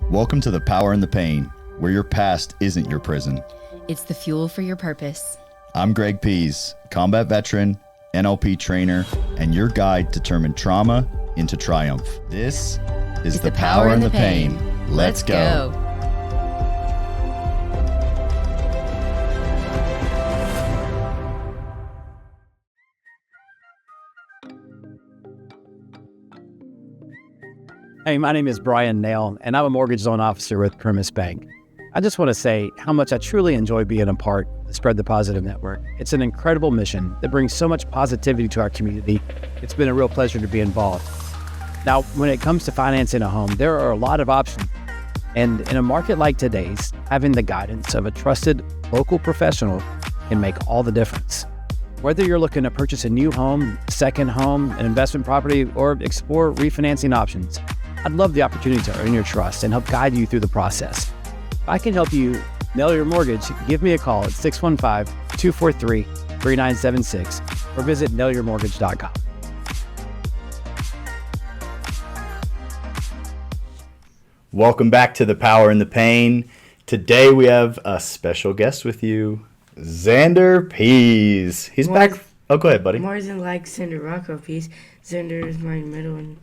Welcome to The Power and the Pain, where your past isn't your prison. It's the fuel for your purpose. I'm Xander Pihs, combat veteran, NLP trainer, and your guide to turn trauma into triumph. This is The Power and the Pain. Let's go. Hey, my name is Brian Nail, and I'm a mortgage loan officer with Primis Bank. I just want to say how much I truly enjoy being a part of the Spread the Positive Network. It's an incredible mission that brings so much positivity to our community. It's been a real pleasure to be involved. Now, when it comes to financing a home, there are a lot of options. And in a market like today's, having the guidance of a trusted local professional can make all the difference. Whether you're looking to purchase a new home, second home, an investment property, or explore refinancing options, I'd love the opportunity to earn your trust and help guide you through the process. If I can help you nail your mortgage, give me a call at 615-243-3976 or visit nailyourmortgage.com. Welcome back to The Power and the Pain. Today we have a special guest with you, Xander Pihs. He's back. Oh, go ahead, buddy. More than like Xander Rocco Pihs. Xander is my middle, and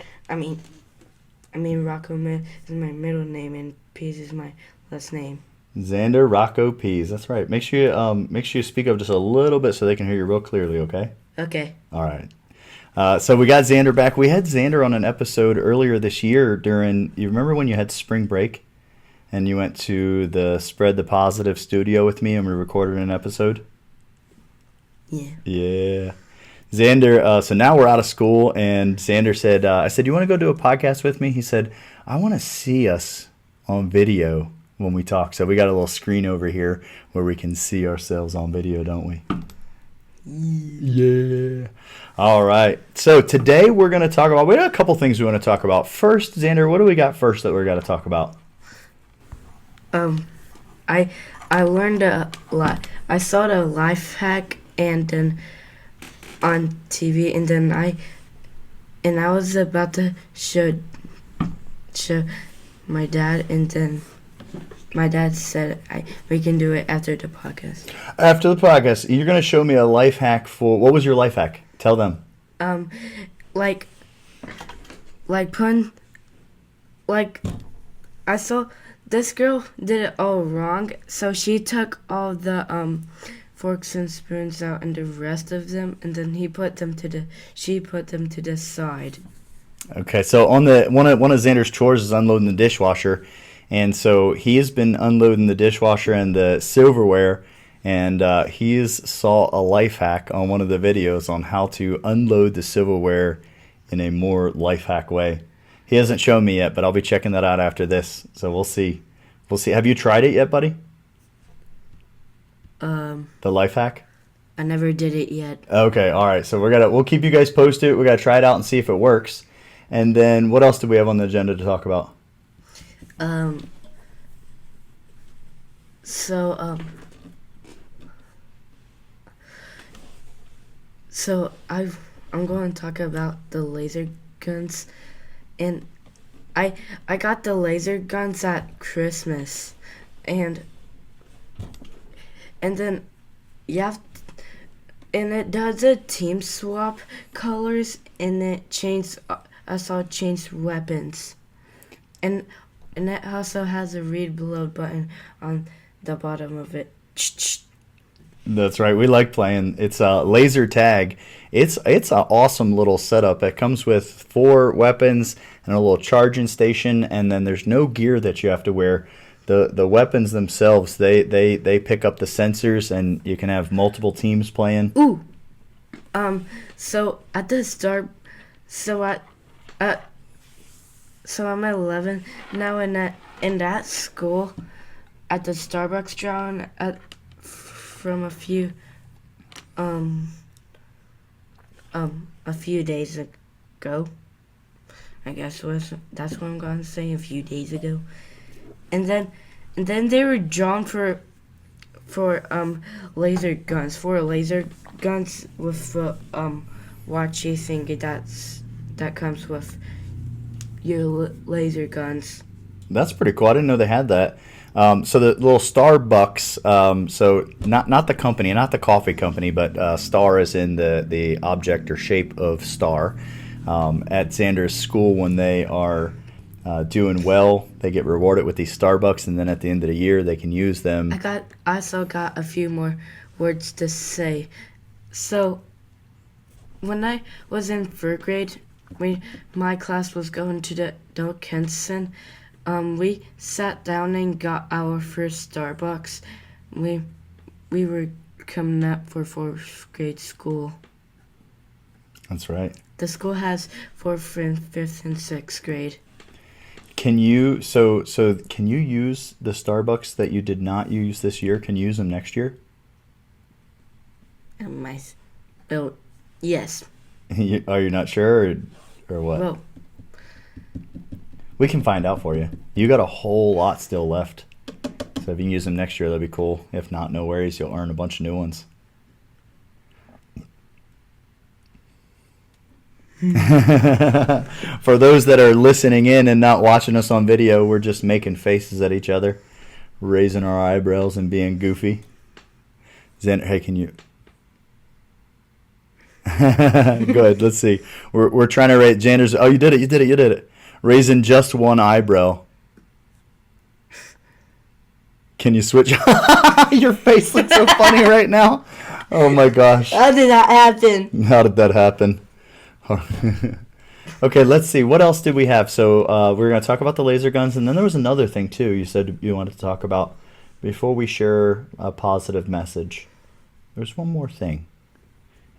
Rocco is my middle name, and Pihs is my last name. Xander Rocco Pihs. That's right. Make sure you speak up just a little bit so they can hear you real clearly. Okay. Okay. All right. So we got Xander back. We had Xander on an episode earlier this year during. You remember when you had spring break, and you went to the Spread the Positive studio with me, and we recorded an episode. Yeah. Yeah. Xander, so now we're out of school, and Xander said, I said, you want to go do a podcast with me? He said, I want to see us on video when we talk. So we got a little screen over here where we can see ourselves on video, don't we? Yeah. All right. So today we're going to talk about, we got a couple things we want to talk about. First, Xander, what do we got first that we're going to talk about? I learned a lot. I saw the life hack and then on TV, and then I was about to show my dad, and then my dad said we can do it after the podcast. After the podcast, you're going to show me a life hack for, what was your life hack? Tell them. Like I saw this girl did it all wrong, so she took all the forks and spoons out and the rest of them, and then she put them to the side. Okay, so on the one of Xander's chores is unloading the dishwasher, and so he has been unloading the dishwasher and the silverware, and he saw a life hack on one of the videos on how to unload the silverware in a more life hack way. He hasn't shown me yet, but I'll be checking that out after this, so we'll see. Have you tried it yet, buddy? The life hack? I never did it yet. Okay, all right. So we'll keep you guys posted. We gotta try it out and see if it works. And then what else do we have on the agenda to talk about? So I'm going to talk about the laser guns, and I got the laser guns at Christmas, and then and it does a team swap colors, and I saw changed weapons, and it also has a read below button on the bottom of it. That's right. We like playing. It's a laser tag. It's an awesome little setup. It comes with 4 weapons and a little charging station, and then there's no gear that you have to wear. The weapons themselves, they pick up the sensors, and you can have multiple teams playing. Ooh. So at the start, so I'm 11 now, in that school, at the Starbucks drawing from a few days ago. I guess that's what I'm gonna say, a few days ago. And then they were drawn for laser guns. For laser guns with watchy thing that comes with your laser guns. That's pretty cool. I didn't know they had that. So the little Starbucks, so not the company, not the coffee company, but star is in the object or shape of star. At Xander's school, when they are doing well, they get rewarded with these Starbucks, and then at the end of the year, they can use them. I also got a few more words to say. So, when I was in third grade, my class was going to the Dickinson. We sat down and got our first Starbucks. We were coming up for fourth grade school. That's right. The school has fourth and fifth and sixth grade. Can you can you use the Starbucks that you did not use this year? Can you use them next year? Yes. Are you not sure or what? Well, we can find out for you. You got a whole lot still left. So if you can use them next year, that'd be cool. If not, no worries. You'll earn a bunch of new ones. For those that are listening in and not watching us on video, we're just making faces at each other, raising our eyebrows and being goofy. Xander, hey, can you... Good, let's see. We're trying to rate Xander's... Oh, you did it. Raising just one eyebrow. Can you switch? Your face looks so funny right now. Oh my gosh. how did that happen? How did that happen? Okay, let's see. What else did we have? So we're going to talk about the laser guns, and then there was another thing too you said you wanted to talk about before we share a positive message. There's one more thing.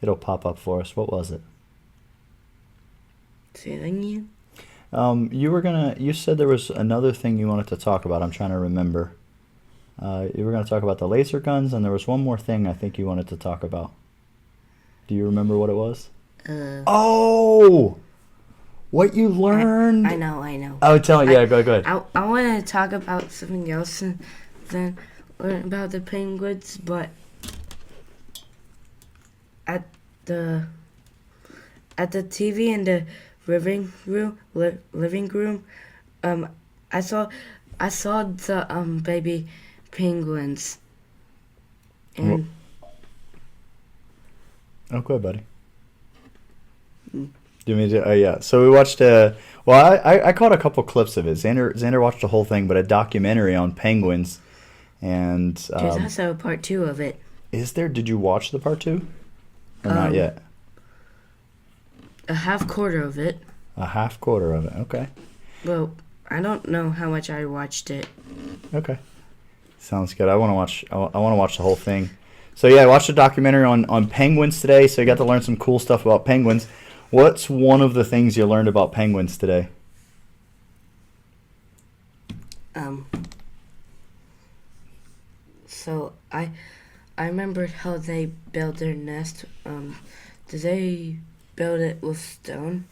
It'll pop up for us. What was it? Say it again. You said there was another thing you wanted to talk about. I'm trying to remember. You were going to talk about the laser guns, and there was one more thing I think you wanted to talk about. Do you remember what it was? Oh! What you learned? I know. Oh, tell me. Yeah, go ahead. I want to talk about something else and then learn about the penguins, but at the TV in the living room, I saw the baby penguins. And oh, go ahead, buddy. Do you mean to? Oh, yeah. So we watched. I caught a couple clips of it. Xander watched the whole thing, but a documentary on penguins. And there's also part 2 of it. Is there? Did you watch the part 2? Or not yet? A half quarter of it. A half quarter of it. Okay. Well, I don't know how much I watched it. Okay. Sounds good. I want to watch the whole thing. So yeah, I watched a documentary on penguins today. So you got to learn some cool stuff about penguins. What's one of the things you learned about penguins today? So I remembered how they build their nest. Did they build it with stone?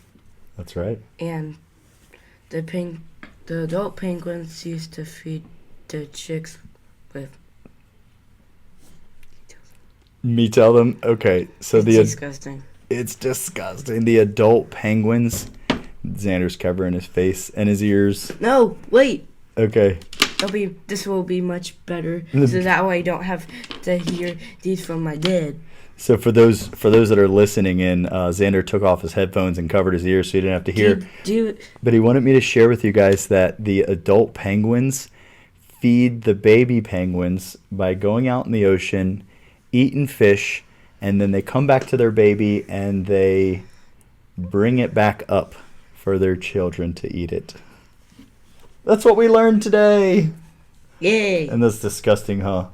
That's right. And the adult penguins used to feed the chicks with. Me tell them? Okay, so it's disgusting. It's disgusting. The adult penguins. Xander's covering his face and his ears. No, wait. Okay. This will be much better, so that way I don't have to hear these from my dad. So for those that are listening in, Xander took off his headphones and covered his ears so he didn't have to hear. But he wanted me to share with you guys that the adult penguins feed the baby penguins by going out in the ocean, eating fish, and then they come back to their baby and they bring it back up for their children to eat it. That's what we learned today. Yay. And that's disgusting, huh?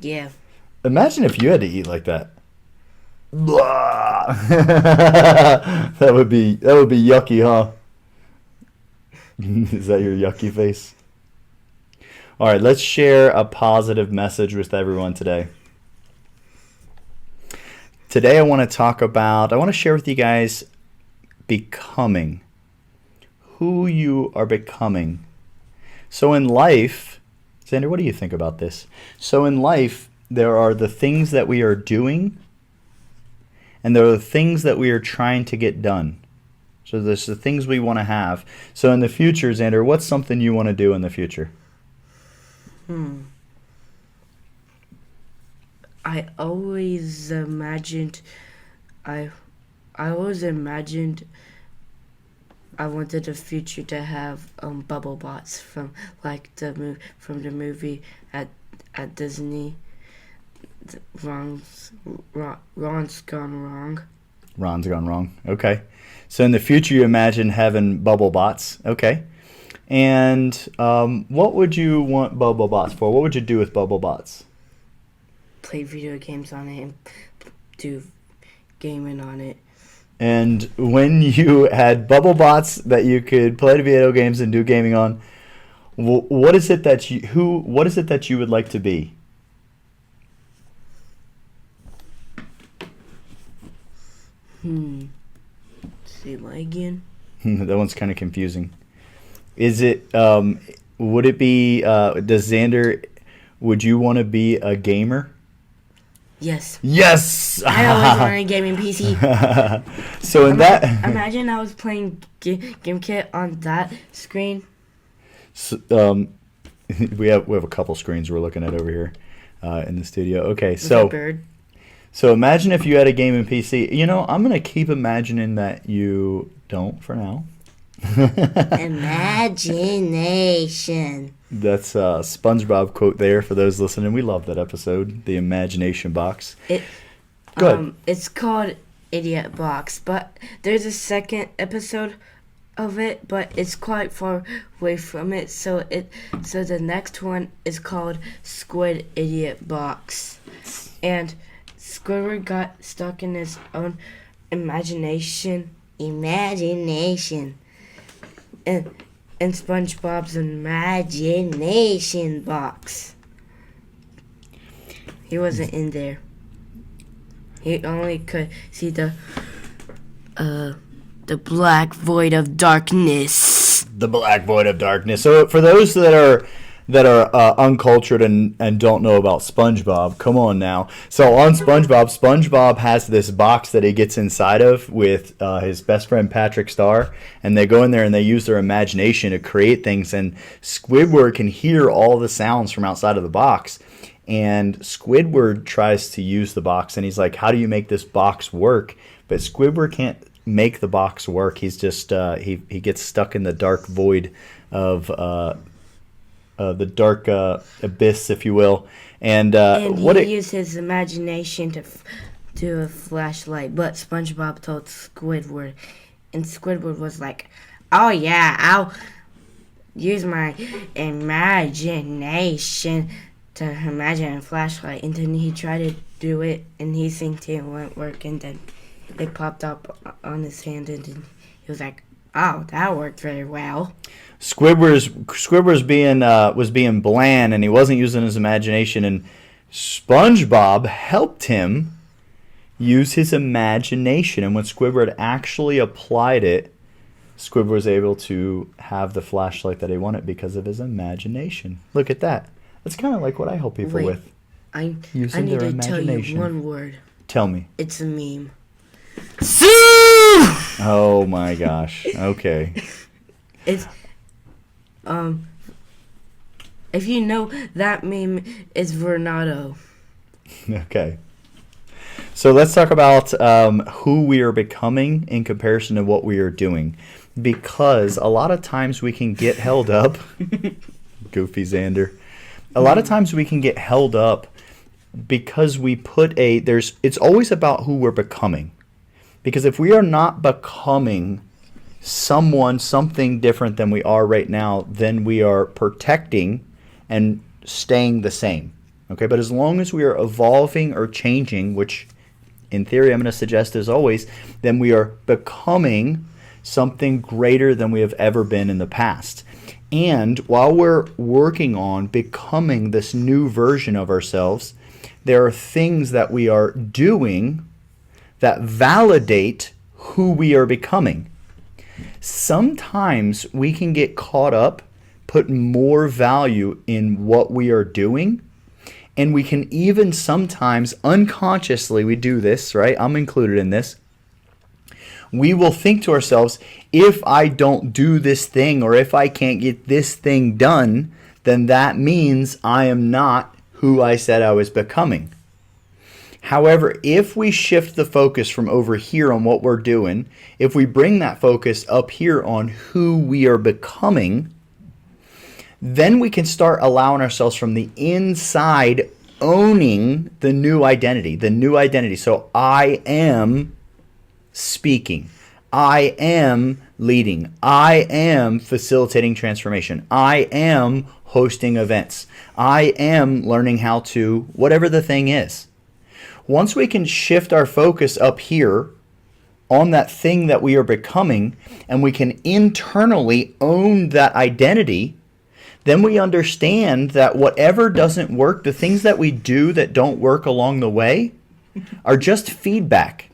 Yeah. Imagine if you had to eat like that. Blah. that would be yucky, huh? Is that your yucky face? All right, let's share a positive message with everyone today. Today I want to share with you guys becoming. Who you are becoming. So in life, Xander, what do you think about this? So in life, there are the things that we are doing, and there are the things that we are trying to get done. So there's the things we want to have. So in the future, Xander, what's something you want to do in the future? I always imagined I always imagined I wanted the future to have bubble bots from like from the movie at Disney. Ron's gone wrong. Ron's gone wrong. Okay. So in the future, you imagine having bubble bots. Okay. And what would you want bubble bots for? What would you do with bubble bots? Play video games on it and do gaming on it. And when you had bubble bots that you could play the video games and do gaming on, what is it that you would like to be? Say what again? That one's kind of confusing. Is it? Would it be? Does Xander? Would you want to be a gamer? Yes. Yes. I always wanted a gaming PC. So that. Imagine I was playing GameKit on that screen. So, we have a couple screens we're looking at over here in the studio. Okay, With so. a bird. So imagine if you had a gaming PC. You know, I'm gonna keep imagining that you don't for now. Imagination. That's a SpongeBob quote there for those listening. We love that episode, the imagination box. Good. It's called Idiot Box, but there's a second episode of it, but it's quite far away from it. So the next one is called Squid Idiot Box, and Squidward got stuck in his own imagination, in SpongeBob's imagination box. He wasn't in there. He only could see the black void of darkness. The black void of darkness. So for those that are uncultured and don't know about SpongeBob, come on now. So on SpongeBob has this box that he gets inside of with his best friend Patrick Star, and they go in there and they use their imagination to create things, and Squidward can hear all the sounds from outside of the box, and Squidward tries to use the box, and he's like, how do you make this box work? But Squidward can't make the box work. He's just he gets stuck in the dark void of the dark abyss, if you will, and he used his imagination to do a flashlight. But SpongeBob told Squidward, and Squidward was like, "Oh yeah, I'll use my imagination to imagine a flashlight." And then he tried to do it, and he synced it won't work, and then it popped up on his hand, and then he was like, "Oh, that worked very well." Squidward's was being bland, and he wasn't using his imagination, and SpongeBob helped him use his imagination, and when Squidward actually applied it, Squidward was able to have the flashlight that he wanted because of his imagination. Look at that. That's kind of like what I help people with. I Using need their to tell you imagination. one word. Tell me. It's a meme. Oh my gosh. Okay. It's if you know that meme is Vernado. Okay. So let's talk about who we are becoming in comparison to what we are doing. Because a lot of times we can get held up. Goofy Xander. A lot of times we can get held up because we put it's always about who we're becoming. Because if we are not becoming something different than we are right now, then we are protecting and staying the same. Okay, but as long as we are evolving or changing, which in theory I'm going to suggest is always, then we are becoming something greater than we have ever been in the past. And while we're working on becoming this new version of ourselves, there are things that we are doing that validate who we are becoming. Sometimes we can get caught up, put more value in what we are doing, and we can even sometimes unconsciously, we do this, right? I'm included in this. we will think to ourselves, if I don't do this thing or if I can't get this thing done, then that means I am not who I said I was becoming. However, if we shift the focus from over here on what we're doing, if we bring that focus up here on who we are becoming, then we can start allowing ourselves from the inside owning the new identity, So I am speaking. I am leading. I am facilitating transformation. I am hosting events. I am learning how to, whatever the thing is. Once we can shift our focus up here on that thing that we are becoming, and we can internally own that identity, then we understand that whatever doesn't work, the things that we do that don't work along the way, are just feedback.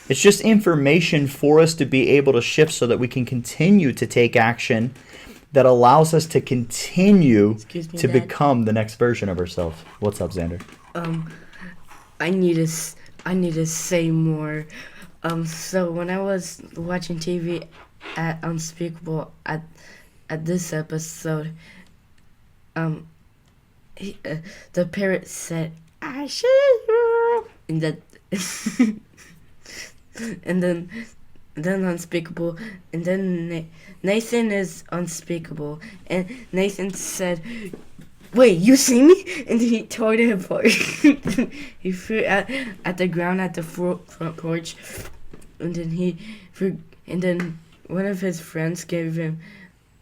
It's just information for us to be able to shift so that we can continue to take action that allows us to continue to Dad. become the next version of ourselves. What's up, Xander? I need to say more. So when I was watching TV at Unspeakable at this episode, the parrot said, "I see you," and that, and then Unspeakable, and then Nathan is Unspeakable, and Nathan said, "Wait, you see me?" And he tore it apart. He threw it at the ground at the front porch, and then one of his friends gave him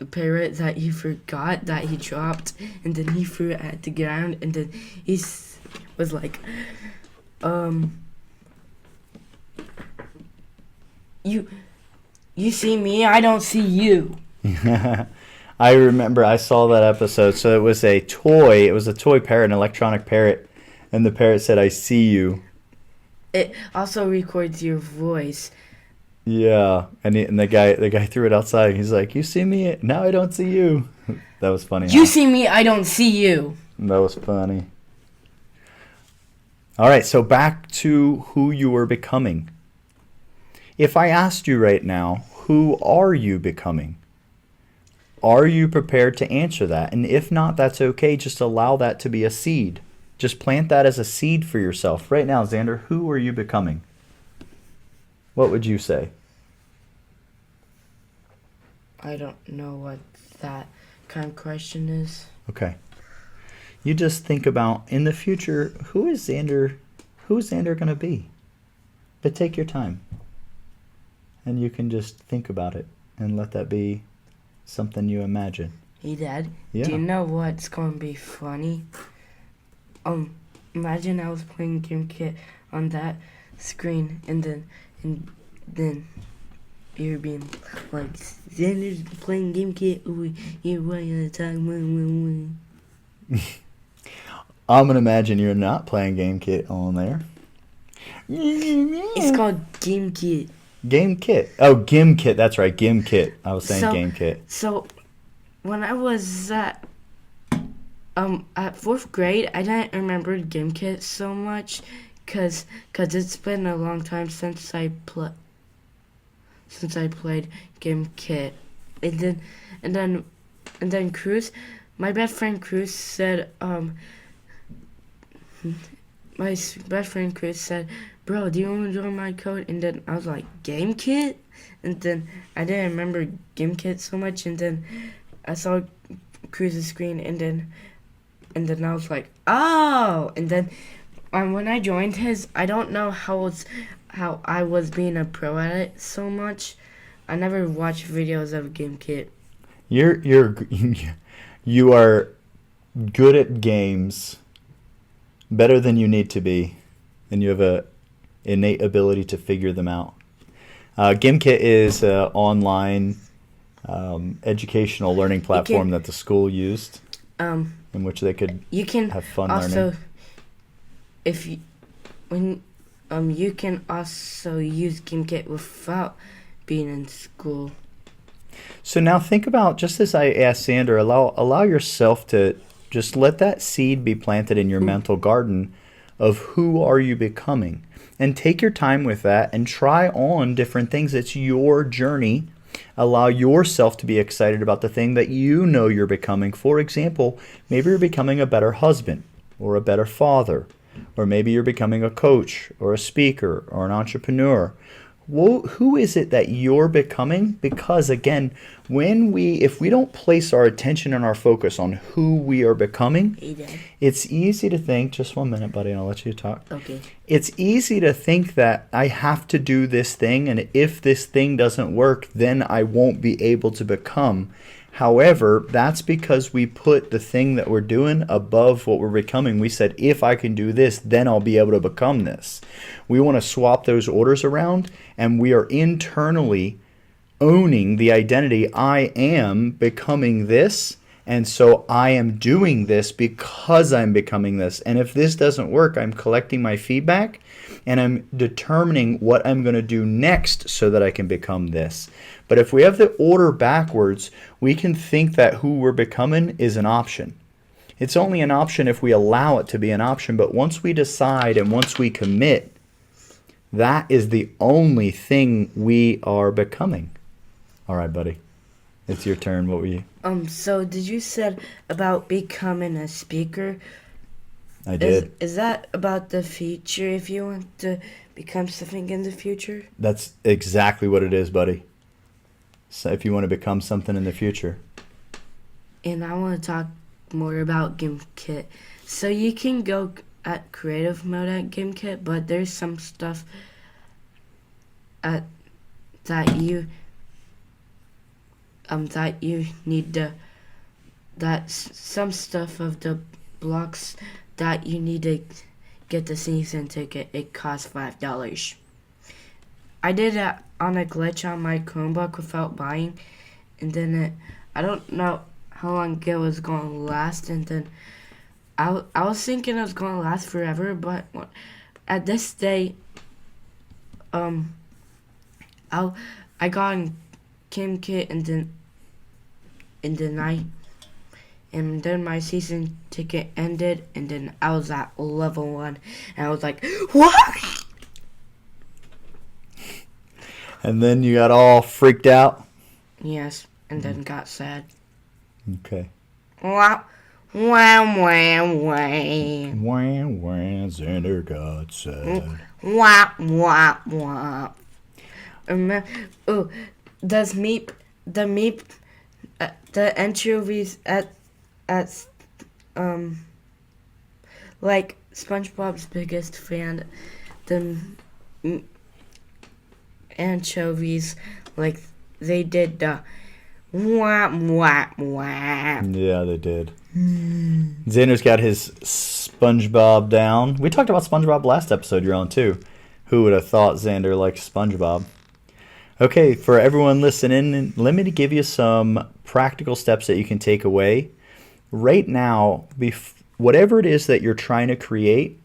a parrot that he forgot that he dropped, and then he threw it at the ground, and then he was like, You see me, I don't see you." I remember I saw that episode. So it was a toy parrot, an electronic parrot, and the parrot said, "I see you." It also records your voice. Yeah, and the guy threw it outside. He's like, "You see me? Now I don't see you." That was funny. You see me, I don't see you. That was funny. All right, so back to who you were becoming. If I asked you right now, who are you becoming? Are you prepared to answer that? And if not, that's okay. Just allow that to be a seed. Just plant that as a seed for yourself. Right now, Xander, who are you becoming? What would you say? I don't know what that kind of question is. Okay. You just think about, in the future, who's Xander going to be? But take your time. And you can just think about it and let that be something you imagine. Hey, Dad. Yeah. Do you know what's going to be funny? Imagine I was playing Game Kit on that screen, and then you're being like, "Xander's playing Game Kit. You're running the time." I'm going to imagine you're not playing Game Kit on there. It's called Game Kit. Game Kit. Oh, Gim Kit. That's right, Gim Kit. I was saying Game Kit. So, when I was at 4th grade, I didn't remember Game Kit so much, cause it's been a long time since I played Game Kit, and then Cruz, my best friend Cruz said, "Bro, do you want to join my code?" And then I was like, "Game Kit?" And then I didn't remember Game Kit so much, and then I saw Cruz's screen, and then I was like, "Oh!" And then when I joined his, I don't know how I was being a pro at it so much. I never watched videos of Game Kit. You are good at games, better than you need to be, and you have a innate ability to figure them out. GimKit is an online educational learning platform that the school used, in which they could have fun learning. You can also use GimKit without being in school. So now think about, just as I asked Xander, allow yourself to just let that seed be planted in your mental garden of who are you becoming. and take your time with that and try on different things. It's your journey. Allow yourself to be excited about the thing that you know you're becoming. For example, maybe you're becoming a better husband or a better father, or maybe you're becoming a coach or a speaker or an entrepreneur. Well, who is it that you're becoming? Because again, if we don't place our attention and our focus on who we are becoming, it's easy to think, just 1 minute, buddy, and I'll let you talk. Okay. It's easy to think that I have to do this thing, and if this thing doesn't work, then I won't be able to become. However, that's because we put the thing that we're doing above what we're becoming. We said, if I can do this, then I'll be able to become this. We want to swap those orders around, and we are internally owning the identity. I am becoming this, and so I am doing this because I'm becoming this. And if this doesn't work, I'm collecting my feedback, and I'm determining what I'm going to do next so that I can become this. But if we have the order backwards, we can think that who we're becoming is an option. It's only an option if we allow it to be an option. But once we decide and once we commit, that is the only thing we are becoming. All right, buddy. It's your turn. What were you? So did you said about becoming a speaker? I did. Is that about the future, if you want to become something in the future? That's exactly what it is, buddy. So if you want to become something in the future. And I want to talk more about GimKit. So you can go at creative mode at GimKit, but there's some stuff that you need to some stuff of the blocks that you need to get the season ticket. It costs $5. I did it on a glitch on my Chromebook without buying, and then I don't know how long it was going to last, and then I was thinking it was going to last forever, but at this day, I got in GimKit, and then my season ticket ended, and then I was at level 1, and I was like, what? And then you got all freaked out? Yes, and then got sad. Okay. Wah, wah, wah, wah. Wah, wah, Xander got sad. Wah, wah, wah. The anchovies at like SpongeBob's biggest fan, the anchovies, like they did the wah wah wah. Yeah, they did. Xander's got his SpongeBob down. We talked about SpongeBob last episode you're on too. Who would have thought Xander liked SpongeBob? Okay, for everyone listening, let me give you some practical steps that you can take away. Right now, whatever it is that you're trying to create,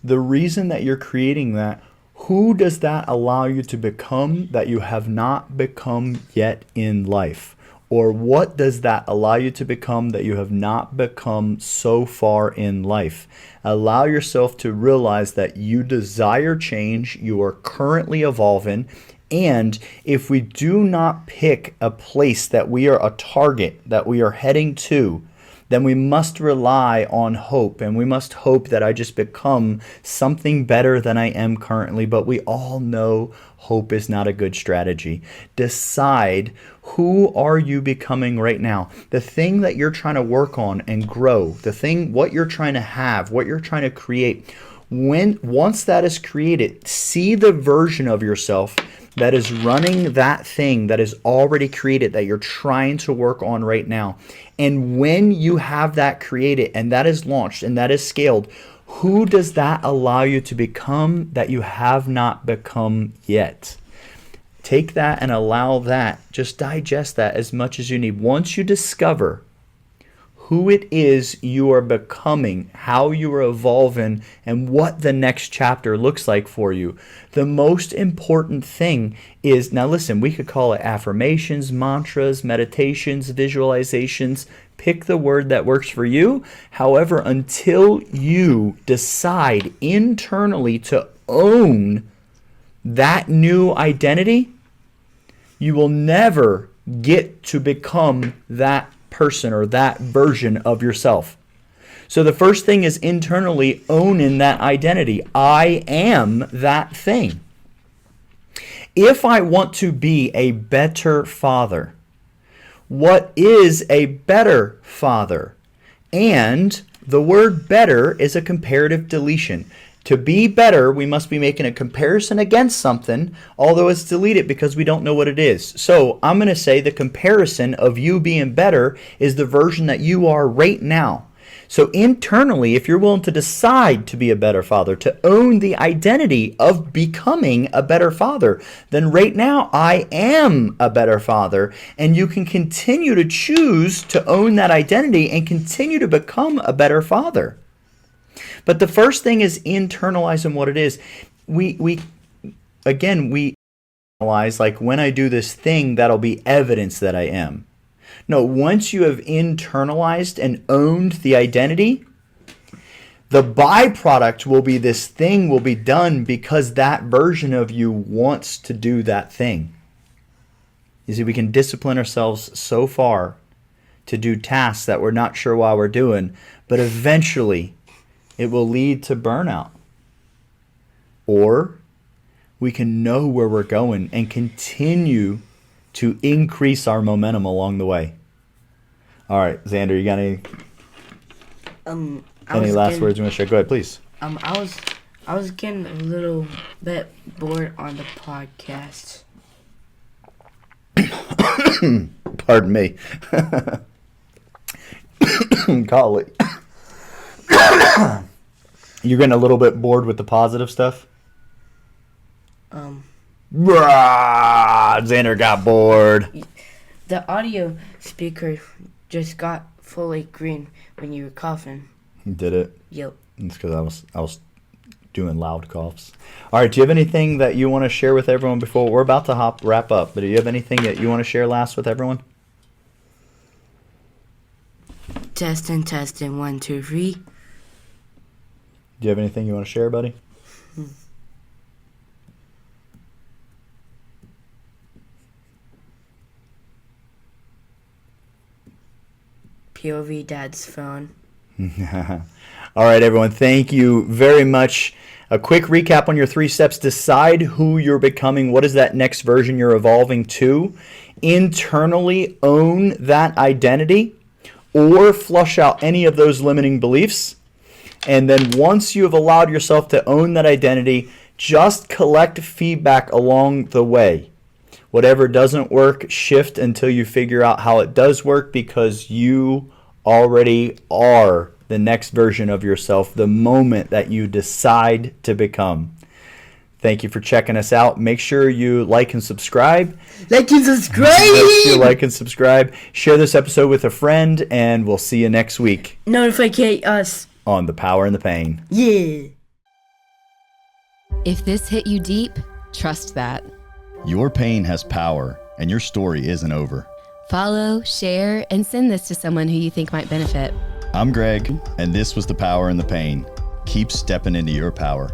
the reason that you're creating that, who does that allow you to become that you have not become yet in life? Or what does that allow you to become that you have not become so far in life? Allow yourself to realize that you desire change, you are currently evolving, and if we do not pick a place that we are a target, that we are heading to, then we must rely on hope, and we must hope that I just become something better than I am currently. But we all know hope is not a good strategy. Decide, who are you becoming right now? The thing that you're trying to work on and grow, what you're trying to have, what you're trying to create. Once that is created, see the version of yourself that is running that thing that is already created that you're trying to work on right now. And when you have that created and that is launched and that is scaled, who does that allow you to become that you have not become yet? Take that and allow that. Just digest that as much as you need. Once you discover who it is you are becoming, how you are evolving, and what the next chapter looks like for you. The most important thing is, now listen, we could call it affirmations, mantras, meditations, visualizations. Pick the word that works for you. However, until you decide internally to own that new identity, you will never get to become that person or that version of yourself. So the first thing is internally owning that identity. I am that thing. If I want to be a better father, what is a better father? And the word better is a comparative deletion. To be better, we must be making a comparison against something, although it's deleted because we don't know what it is. So I'm going to say the comparison of you being better is the version that you are right now. So internally, if you're willing to decide to be a better father, to own the identity of becoming a better father, then right now I am a better father, and you can continue to choose to own that identity and continue to become a better father. But the first thing is internalizing what it is. We internalize, like, when I do this thing, that'll be evidence that I am. No, once you have internalized and owned the identity, the byproduct will be this thing will be done because that version of you wants to do that thing. You see, we can discipline ourselves so far to do tasks that we're not sure why we're doing, but eventually it will lead to burnout. Or we can know where we're going and continue to increase our momentum along the way. All right, Xander, you got any last words you want to share? Go ahead, please. I was getting a little bit bored on the podcast. Pardon me. Golly. You're getting a little bit bored with the positive stuff? Xander got bored. The audio speaker just got fully green when you were coughing. Did it? Yep. It's because I was doing loud coughs. All right, do you have anything that you want to share with everyone before we're about to wrap up? But do you have anything that you want to share last with everyone? Testing, 1, 2, 3. Do you have anything you want to share, buddy? POV Dad's phone. All right, everyone. Thank you very much. A quick recap on your 3 steps. Decide who you're becoming. What is that next version you're evolving to? Internally own that identity or flush out any of those limiting beliefs. And then once you have allowed yourself to own that identity, just collect feedback along the way. Whatever doesn't work, shift until you figure out how it does work, because you already are the next version of yourself the moment that you decide to become. Thank you for checking us out. Make sure you like and subscribe. Like and subscribe! Make sure you like and subscribe. Share this episode with a friend, and we'll see you next week. Notify us on The Power and the Pain. Yeah. If this hit you deep, trust that. Your pain has power, and your story isn't over. Follow, share, and send this to someone who you think might benefit. I'm Greg, and this was The Power and the Pain. Keep stepping into your power.